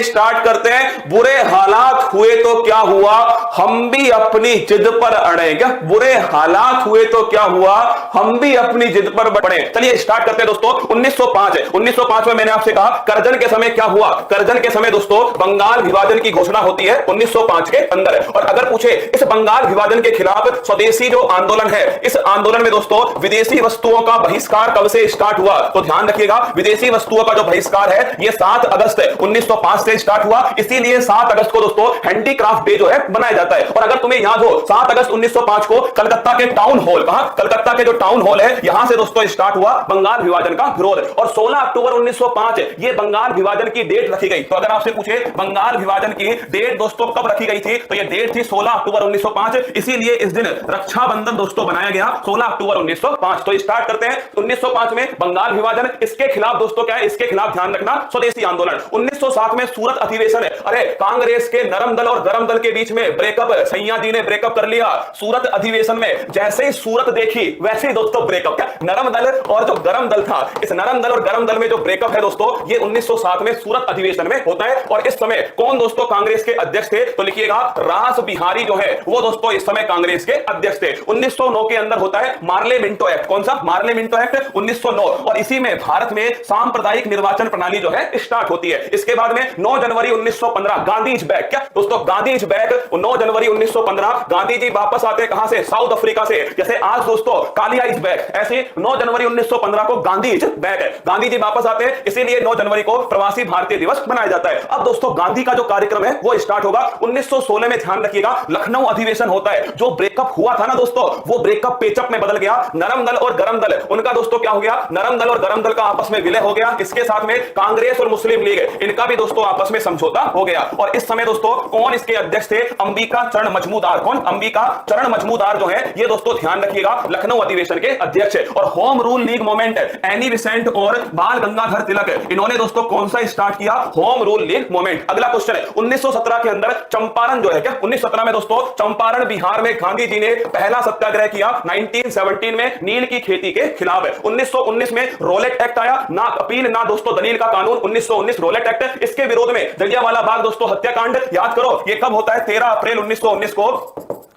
Start करते हैं। बुरे हालात हुए तो क्या हुआ, हम भी अपनी जिद पर अड़े। क्या बुरे हालात हुए तो क्या हुआ, हम भी अपनी जिद पर बढ़े। चलिए स्टार्ट करते हैं दोस्तों। 1905 है। 1905 में मैंने आपसे कहा करजन के समय क्या हुआ। करजन के समय दोस्तों बंगाल विभाजन की घोषणा होती है 1905 के अंदर। और अगर पूछे इस बंगाल विभाजन के खिलाफ स्वदेशी जो आंदोलन है, इस आंदोलन में दोस्तों विदेशी वस्तुओं का बहिष्कार कब से स्टार्ट हुआ, तो ध्यान रखिएगा विदेशी वस्तुओं का जो बहिष्कार है ये 7 अगस्त 1905 से स्टार्ट हुआ। इसीलिए 7 अगस्त को दोस्तों हैंडीक्राफ्ट डे जो है बनाया जाता है। और अगर तुम्हें याद हो 7 अगस्त 1905 को कलकत्ता के टाउन हॉल, कहां, कलकत्ता के जो टाउन हॉल है यहां से दोस्तों स्टार्ट हुआ बंगाल विभाजन का विरोध। और 16 अक्टूबर 1905 ये बंगाल विभाजन की डेट रखी गई। तो अगर आपसे पूछे बंगाल विभाजन की डेट दोस्तों कब रखी गई थी, तो ये डेट थी 16 अक्टूबर 1905। इसीलिए इस दिन रक्षाबंधन दोस्तों बनाया गया 16 अक्टूबर 1905। तो स्टार्ट करते हैं 1905 में बंगाल विभाजन। इसके खिलाफ दोस्तों क्या है, इसके खिलाफ ध्यान रखना स्वदेशी आंदोलन। 1907 में सूरत अधिवेशन है। अरे कांग्रेस के नरम दल और गरम दल के बीच में ब्रेकअप, सैया जी ने ब्रेकअप कर लिया सूरत अधिवेशन में। जैसे ही सूरत देखी वैसे ही दोस्तों ब्रेकअप। क्या नरम दल और जो गरम दल था, इस नरम दल और गरम दल में जो ब्रेकअप है दोस्तों ये 1907 में सूरत अधिवेशन में होता है। और इस समय कौन दोस्तों कांग्रेस के अध्यक्ष थे, तो लिखिएगा रास बिहारी जो है वो दोस्तों इस समय कांग्रेस के अध्यक्ष थे। 1909 के अंदर होता है मार्ले मिंटो एक्ट। कौन सा, मार्ले मिंटो एक्ट 1909। और इसी में भारत में सांप्रदायिक निर्वाचन प्रणाली जो है स्टार्ट होती है। इसके बाद में 9 जनवरी 1915 गांधी इज बैक। क्या दोस्तों गांधी इज बैक 9 जनवरी 1915 गांधी जी वापस आते कहां से, साउथ अफ्रीका से। जैसे आज दोस्तों कालिया इज बैक, ऐसे 9 जनवरी 1915 को गांधी इज बैक है, गांधी जी वापस आते हैं। इसीलिए 9 जनवरी को प्रवासी भारतीय दिवस मनाया जाता है। अब दोस्तों गांधी का जो कार्यक्रम है वो स्टार्ट होगा 1916 में। ध्यान रखिएगा लखनऊ अधिवेशन होता है। जो ब्रेकअप हुआ था ना दोस्तों वो ब्रेकअप पेचअप में बदल गया। नरम दल और गरम दल उनका दोस्तों क्या हो गया, नरम दल और गरम दल का आपस में विलय हो गया। इसके साथ में कांग्रेस और मुस्लिम लीग इनका भी दोस्तों आपस में समझौता हो गया। और इस समय दोस्तों कौन इसके अध्यक्ष थे, अंबिका चरण मजमूदार। कौन, अंबिका चरण मजमूदार जो है ये दोस्तों ध्यान रखिएगा लखनऊ अधिवेशन के अध्यक्ष है। और home rule league movement Annie Besant और बाल गंगाधर तिलक इन्होंने दोस्तों कौन सा स्टार्ट किया, होम रूल लीग मूवमेंट। अगला क्वेश्चन है 1917 के अंदर चंपारण जो है, क्या 1917 में दोस्तों चंपारण बिहार में गांधी जी ने पहला सत्याग्रह किया 1917 में नील की खेती के खिलाफ है। 1919 में रोलेट एक्ट आया, ना अपील ना दोस्तों दलील का कानून, 1919 रोलेट एक्ट। इसके विरोध में जलियांवाला बाग दोस्तों हत्याकांड याद करो ये कब होता है, 13 अप्रैल 1919 को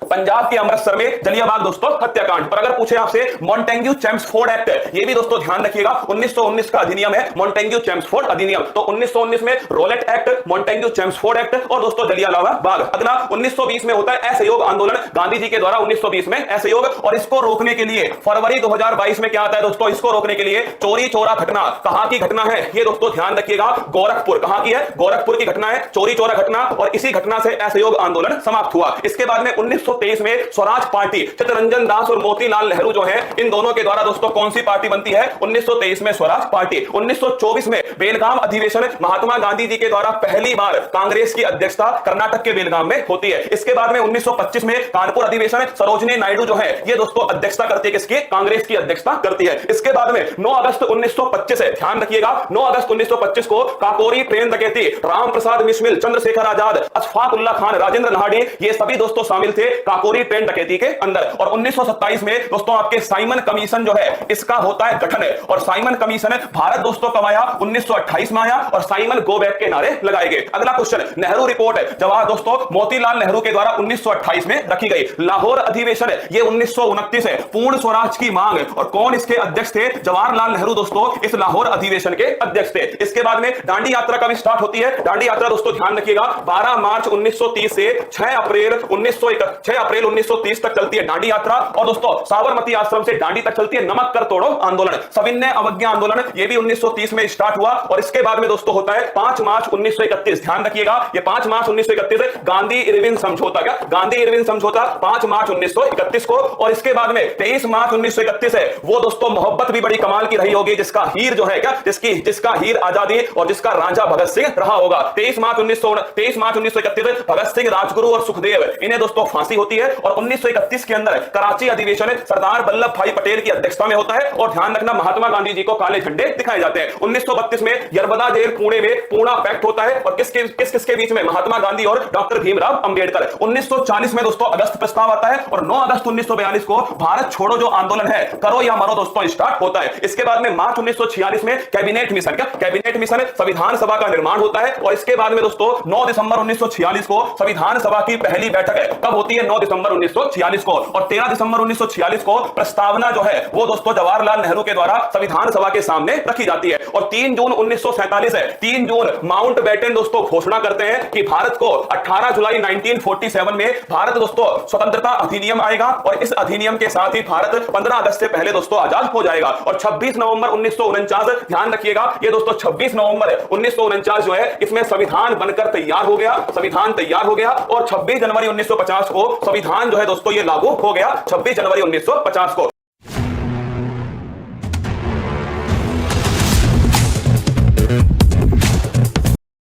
पंजाब के अमृतसर में जलियांवाला दोस्तों हत्याकांड। पर अगर पूछे आपसे मॉन्टेग्यू चेम्सफोर्ड एक्ट, ये भी दोस्तों ध्यान रखिएगा 1919 का अधिनियम है मॉन्टेग्यू चेम्सफोर्ड अधिनियम। तो 1919 में Rowlatt act, Montagu Chelmsford act और दोस्तों जलियांवाला बाग। अगला 1920 में होता है असहयोग आंदोलन गांधी जी के द्वारा 1920 में असहयोग। और इसको रोकने के लिए फरवरी 2022 में क्या आता है दोस्तों, इसको रोकने के लिए चोरी चोरा घटना। कहां की घटना है ये दोस्तों ध्यान रखिएगा, गोरखपुर। कहां की है, गोरखपुर की घटना है चोरी चोरा घटना। और इसी घटना से असहयोग आंदोलन समाप्त हुआ। इसके बाद में 1923 में स्वराज पार्टी, चित्तरंजन दास और मोतीलाल नेहरू जो है इन दोनों के द्वारा दोस्तों कौन सी पार्टी बनती है, 1923 में स्वराज पार्टी। 1924 में बेलगाम अधिवेशन, महात्मा गांधी जी के द्वारा पहली बार कांग्रेस की अध्यक्षता कर्नाटक के बेलगाम में होती है। इसके बाद में 1925 में कानपुर अधिवेशन, सरोजनी नायडू जो है ये दोस्तों अध्यक्षता करती है, किसकी, कांग्रेस की अध्यक्षता करती है। इसके बाद में 9 अगस्त 1925 है, ध्यान रखिएगा 9 अगस्त 1925 को काकोरी ट्रेन डकैती, राम प्रसाद बिस्मिल, चंद्रशेखर आजाद, अशफाक उल्ला खान, राजेंद्र नाहडी ये सभी दोस्तों शामिल थे काकोरी ट्रेन डकैती के अंदर। और 1927 में दोस्तों आपके साइमन कमीशन जो है इसका होता है गठन है। और साइमन कमीशन भारत दोस्तों कब आया, 1928 में आया और साइमन गो बैक के नारे लगाए गए। अगला क्वेश्चन नेहरू रिपोर्ट है, जवाब दोस्तों मोतीलाल नेहरू के द्वारा 1928 में रखी गई। लाहौर अधिवेशन ये 1929 है, पूर्ण स्वराज की मांग। और कौन इसके अध्यक्ष थे, जवाहरलाल नेहरू दोस्तों इस लाहौर अधिवेशन के अध्यक्ष थे। इसके बाद में दांडी यात्रा कब स्टार्ट होती है, दांडी यात्रा दोस्तों ध्यान रखिएगा 12 मार्च 1930 से 6 अप्रैल 1930 तक चलती है दांडी यात्रा। और दोस्तों साबरमती आश्रम से दांडी तक चलती है नमक कर तोड़ो आंदोलन, सविनय अवज्ञा आंदोलन, ये भी 1930 में स्टार्ट हुआ। और इसके बाद में दोस्तों होता है 5 मार्च 1931, ध्यान रखिएगा ये 5 मार्च 1931 गांधी इरविन समझौता। क्या गांधी इरविन समझौता 5 मार्च 1931 को। और इसके बाद में 23 मार्च 1931 है, वो दोस्तों मोहब्बत भी बड़ी कमाल की रही होगी, जिसका हीर जो है, क्या जिसका हीर आजादी और जिसका राजा भगत सिंह रहा होगा। 23 मार्च 1931 भगत सिंह, राजगुरु और सुखदेव इन्हें दोस्तों फांसी होती होती है और 1931 के अंदर कराची अधिवेशन सरदार वल्लभ भाई पटेल की अध्यक्षता में होता है। और ध्यान रखना, महात्मा गांधी जी को काले झंडे दिखाए जाते हैं। 1932 में यरबदा जेल पुणे में पूर्णा पैक्ट होता है और किसके बीच में? महात्मा गांधी और डॉक्टर भीमराव अंबेडकर। 1940 में दोस्तों अगस्त प्रस्ताव आता है और 9 अगस्त 1942 को भारत छोड़ो जो आंदोलन है, करो या मरो दोस्तों, स्टार्ट होता है। इसके बाद में मार्च 1946 में कैबिनेट मिशन, क्या कैबिनेट मिशन, संविधान सभा का निर्माण होता है। और इसके बाद में दोस्तों 9 दिसंबर 1946 को संविधान सभा की पहली बैठक है। कब होती है? 9 दिसंबर 1946 को। और 13 दिसंबर 1946 को प्रस्तावना जो है वो दोस्तों जवाहरलाल नेहरू के द्वारा संविधान सभा के सामने रखी जाती है। और 3 जून 1947 है, 3 जून माउंटबेटन दोस्तों घोषणा करते हैं कि भारत को 18 जुलाई 1947 में भारत दोस्तों स्वतंत्रता अधिनियम आएगा और इस अधिनियम के साथ ही भारत 15 अगस्त से पहले दोस्तों आजाद हो जाएगा। और 26 नवंबर 1949, ध्यान रखिएगा ये दोस्तों 26 नवंबर 1949 जो है इसमें संविधान बनकर तैयार हो गया, संविधान तैयार हो गया। और 26 जनवरी 1950 को संविधान जो है दोस्तों ये लागू हो गया, 26 जनवरी 1950 को।